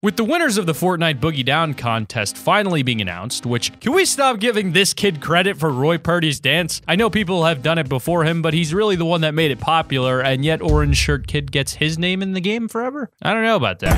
With the winners of the Fortnite Boogie Down contest finally being announced, which, can we stop giving this kid credit for Roy Purdy's dance? I know people have done it before him, but he's really the one that made it popular, and yet Orange Shirt Kid gets his name in the game forever? I don't know about that.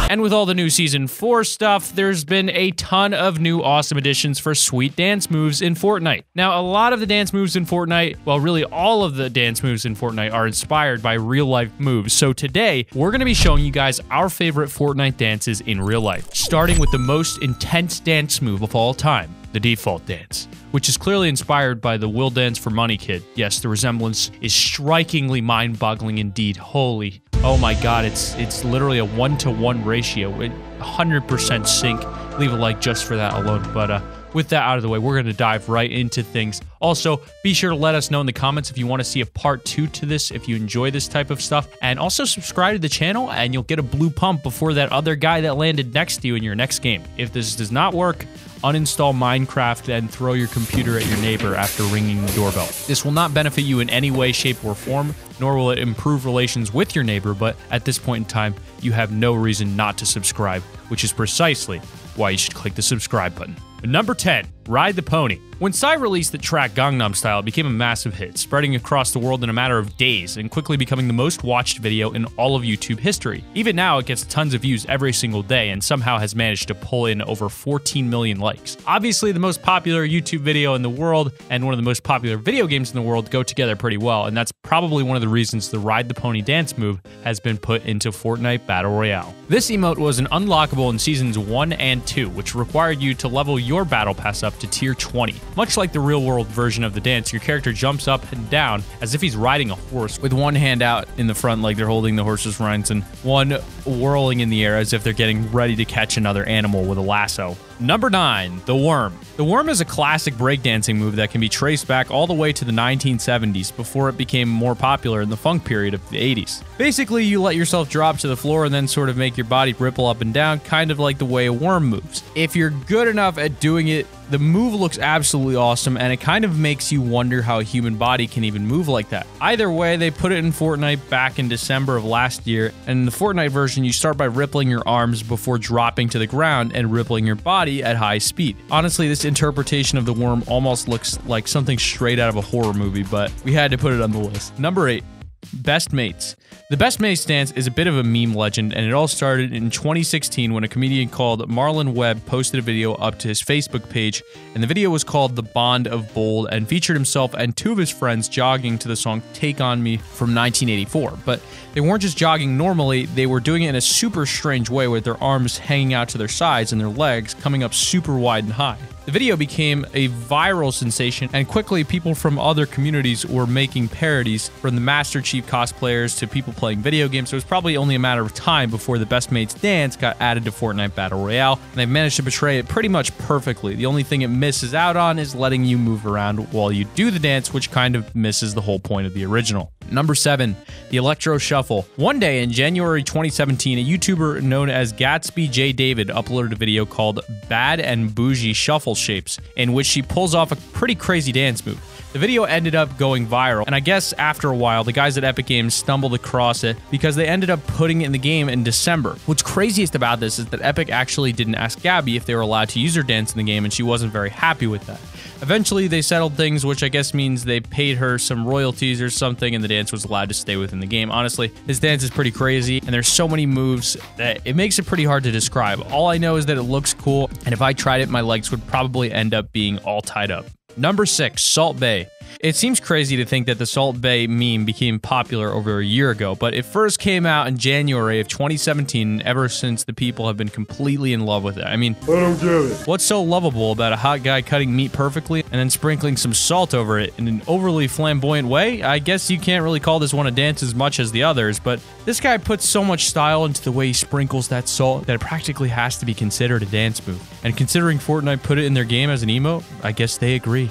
And with all the new Season 4 stuff, there's been a ton of new awesome additions for sweet dance moves in Fortnite. Now, a lot of the dance moves in Fortnite, well, really all of the dance moves in Fortnite are inspired by real-life moves. So today, we're going to be showing you guys our favorite Fortnite dances in real life, starting with the most intense dance move of all time, the default dance, which is clearly inspired by the Will Dance for Money kid. Yes, the resemblance is strikingly mind-boggling indeed. Holy, oh my god, it's literally a 1-to-1 ratio, 100% sync. Leave a like just for that alone, but with that out of the way, we're going to dive right into things. Also, be sure to let us know in the comments if you want to see a part 2 to this, if you enjoy this type of stuff, and also subscribe to the channel and you'll get a blue pump before that other guy that landed next to you in your next game. If this does not work, uninstall Minecraft and throw your computer at your neighbor after ringing the doorbell. This will not benefit you in any way, shape, or form, nor will it improve relations with your neighbor, but at this point in time, you have no reason not to subscribe, which is precisely why you should click the subscribe button. Number 10, Ride the Pony. When Psy released the track Gangnam Style, it became a massive hit, spreading across the world in a matter of days and quickly becoming the most watched video in all of YouTube history. Even now, it gets tons of views every single day and somehow has managed to pull in over 14 million likes. Obviously, the most popular YouTube video in the world and one of the most popular video games in the world go together pretty well, and that's probably one of the reasons the Ride the Pony dance move has been put into Fortnite Battle Royale. This emote was an unlockable in Seasons 1 and 2, which required you to level your Battle Pass up to Tier 20. Much like the real-world version of the dance, your character jumps up and down as if he's riding a horse, with one hand out in the front like they're holding the horse's reins, and one whirling in the air as if they're getting ready to catch another animal with a lasso. Number 9, the Worm. The Worm is a classic breakdancing move that can be traced back all the way to the 1970s before it became more popular in the funk period of the 80s. Basically, you let yourself drop to the floor and then sort of make your body ripple up and down, kind of like the way a worm moves. If you're good enough at doing it, the move looks absolutely awesome, and it kind of makes you wonder how a human body can even move like that. Either way, they put it in Fortnite back in December of last year, and in the Fortnite version, you start by rippling your arms before dropping to the ground and rippling your body at high speed. Honestly, this interpretation of the worm almost looks like something straight out of a horror movie, but we had to put it on the list. Number 8. Best Mates. The Best Mates dance is a bit of a meme legend, and it all started in 2016 when a comedian called Marlon Webb posted a video up to his Facebook page, and the video was called The Bond of Bold and featured himself and 2 of his friends jogging to the song Take On Me from 1984. But they weren't just jogging normally, they were doing it in a super strange way with their arms hanging out to their sides and their legs coming up super wide and high. The video became a viral sensation, and quickly people from other communities were making parodies, from the Master Chief cosplayers to people playing video games. So it was probably only a matter of time before the Best Mates dance got added to Fortnite Battle Royale, and they've managed to portray it pretty much perfectly. The only thing it misses out on is letting you move around while you do the dance, which kind of misses the whole point of the original. Number 7, the Electro Shuffle. One day in January 2017, a YouTuber known as Gatsby J. David uploaded a video called Bad and Bougie Shuffle Shapes, in which she pulls off a pretty crazy dance move. The video ended up going viral, and I guess after a while, the guys at Epic Games stumbled across it because they ended up putting it in the game in December. What's craziest about this is that Epic actually didn't ask Gabby if they were allowed to use her dance in the game, and she wasn't very happy with that. Eventually, they settled things, which I guess means they paid her some royalties or something, and the dance was allowed to stay within the game. Honestly, this dance is pretty crazy, and there's so many moves that it makes it pretty hard to describe. All I know is that it looks cool, and if I tried it, my legs would probably end up being all tied up. Number 6, Salt Bae. It seems crazy to think that the Salt Bae meme became popular over a year ago, but it first came out in January of 2017, and ever since the people have been completely in love with it. I mean, I don't get it. What's so lovable about a hot guy cutting meat perfectly and then sprinkling some salt over it in an overly flamboyant way? I guess you can't really call this one a dance as much as the others, but this guy puts so much style into the way he sprinkles that salt that it practically has to be considered a dance move. And considering Fortnite put it in their game as an emote, I guess they agree.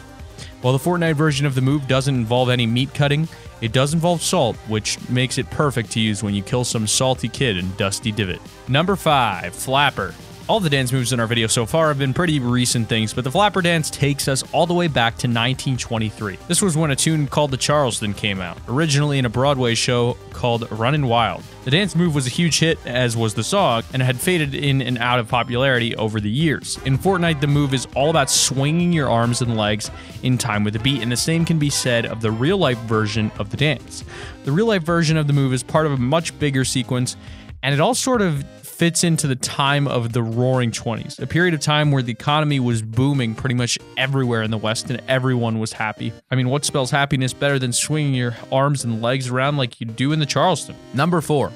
While the Fortnite version of the move doesn't involve any meat cutting, it does involve salt, which makes it perfect to use when you kill some salty kid in Dusty Divot. Number 5, Flapper. All the dance moves in our video so far have been pretty recent things, but the flapper dance takes us all the way back to 1923. This was when a tune called the Charleston came out, originally in a Broadway show called Runnin' Wild. The dance move was a huge hit, as was the song, and had faded in and out of popularity over the years. In Fortnite, the move is all about swinging your arms and legs in time with the beat, and the same can be said of the real-life version of the dance. The real-life version of the move is part of a much bigger sequence, and it all sort of fits into the time of the Roaring 20s, a period of time where the economy was booming pretty much everywhere in the West and everyone was happy. I mean, what spells happiness better than swinging your arms and legs around like you do in the Charleston? Number 4,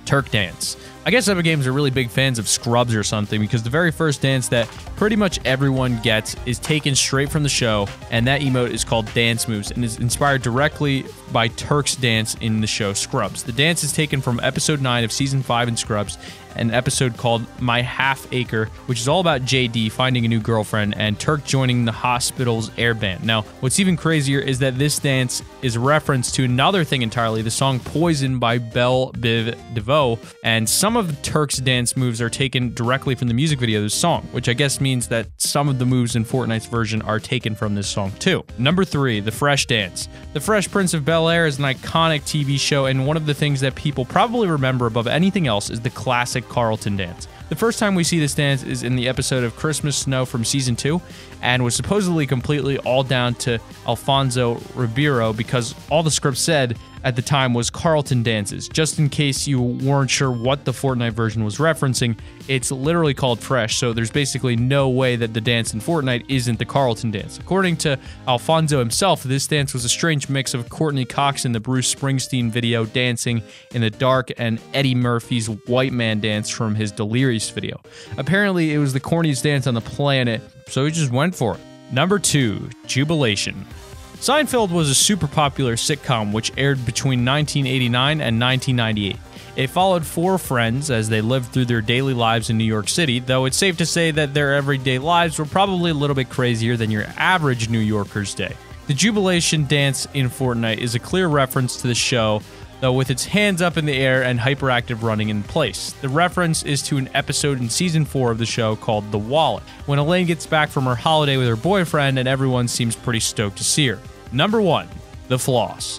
Turk Dance. I guess Epic Games are really big fans of Scrubs or something, because the very first dance that pretty much everyone gets is taken straight from the show, and that emote is called Dance Moves and is inspired directly by Turk's dance in the show Scrubs. The dance is taken from episode 9 of season 5 in Scrubs, an episode called My Half Acre, which is all about JD finding a new girlfriend and Turk joining the hospital's air band. Now, what's even crazier is that this dance is a reference to another thing entirely, the song Poison by Belle Biv DeVoe, and some of Turk's dance moves are taken directly from the music video of this song, which I guess means that some of the moves in Fortnite's version are taken from this song too. Number 3, the Fresh Dance. The Fresh Prince of Bel-Air is an iconic TV show, and one of the things that people probably remember above anything else is the classic Carlton dance. The first time we see this dance is in the episode of Christmas Snow from season 2, and was supposedly completely all down to Alfonso Ribeiro, because all the script said at the time was Carlton dances. Just in case you weren't sure what the Fortnite version was referencing, it's literally called Fresh, so there's basically no way that the dance in Fortnite isn't the Carlton dance. According to Alfonso himself, this dance was a strange mix of Courtney Cox in the Bruce Springsteen video Dancing in the Dark and Eddie Murphy's White Man dance from his Delirious video. Apparently, it was the corniest dance on the planet, so he just went for it. Number 2, Jubilation. Seinfeld was a super popular sitcom which aired between 1989 and 1998. It followed 4 friends as they lived through their daily lives in New York City, though it's safe to say that their everyday lives were probably a little bit crazier than your average New Yorker's day. The Jubilation dance in Fortnite is a clear reference to the show, though with its hands up in the air and hyperactive running in place. The reference is to an episode in season 4 of the show called The Wallet, when Elaine gets back from her holiday with her boyfriend and everyone seems pretty stoked to see her. Number 1, the Floss.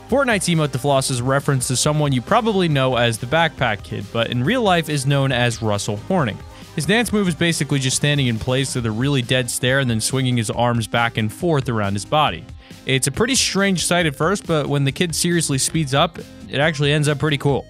Fortnite's emote The Floss is a reference to someone you probably know as the Backpack Kid, but in real life is known as Russell Horning. His dance move is basically just standing in place with a really dead stare and then swinging his arms back and forth around his body. It's a pretty strange sight at first, but when the kid seriously speeds up, it actually ends up pretty cool.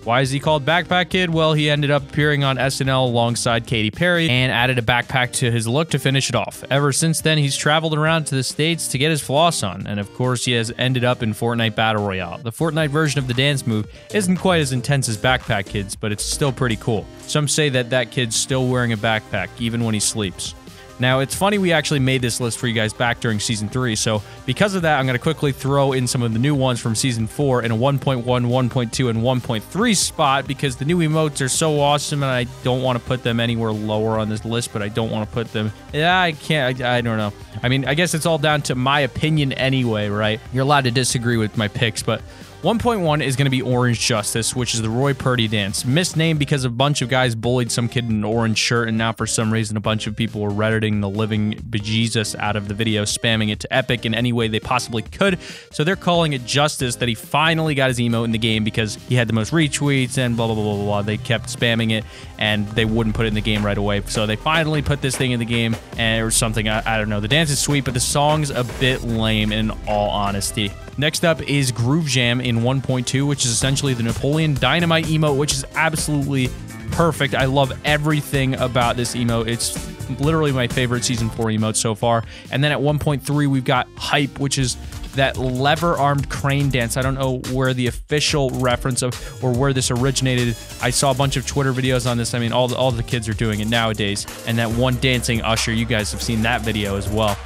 Why is he called Backpack Kid? Well, he ended up appearing on SNL alongside Katy Perry and added a backpack to his look to finish it off. Ever since then, he's traveled around to the States to get his floss on, and of course, he has ended up in Fortnite Battle Royale. The Fortnite version of the dance move isn't quite as intense as Backpack Kid's, but it's still pretty cool. Some say that that kid's still wearing a backpack, even when he sleeps. Now, it's funny we actually made this list for you guys back during Season 3, so because of that, I'm going to quickly throw in some of the new ones from Season 4 in a 1.1, 1.2, and 1.3 spot, because the new emotes are so awesome, and I don't want to put them anywhere lower on this list, but I don't want to put them... Yeah, I can't... I don't know. I mean, I guess it's all down to my opinion anyway, right? You're allowed to disagree with my picks, but... 1.1 is going to be Orange Justice, which is the Roy Purdy dance. Misnamed because a bunch of guys bullied some kid in an orange shirt, and now for some reason a bunch of people were redditing the living bejesus out of the video, spamming it to Epic in any way they possibly could. So they're calling it Justice that he finally got his emote in the game because he had the most retweets and blah, blah, blah, blah, blah. They kept spamming it, and they wouldn't put it in the game right away. So they finally put this thing in the game, and or something, I don't know. The dance is sweet, but the song's a bit lame in all honesty. Next up is Groove Jam in 1.2, which is essentially the Napoleon Dynamite emote, which is absolutely perfect. I love everything about this emote. It's literally my favorite Season 4 emote so far. And then at 1.3, we've got Hype, which is that lever-armed crane dance. I don't know where the official reference of or where this originated. I saw a bunch of Twitter videos on this. I mean, all the kids are doing it nowadays. And that one dancing usher, you guys have seen that video as well.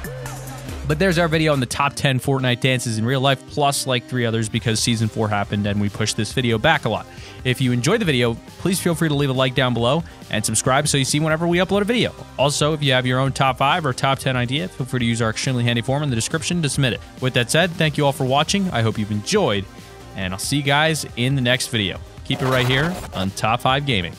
But there's our video on the top 10 Fortnite dances in real life, plus like 3 others because Season 4 happened and we pushed this video back a lot. If you enjoyed the video, please feel free to leave a like down below and subscribe so you see whenever we upload a video. Also, if you have your own top 5 or top 10 idea, feel free to use our extremely handy form in the description to submit it. With that said, thank you all for watching. I hope you've enjoyed, and I'll see you guys in the next video. Keep it right here on Top 5 Gaming.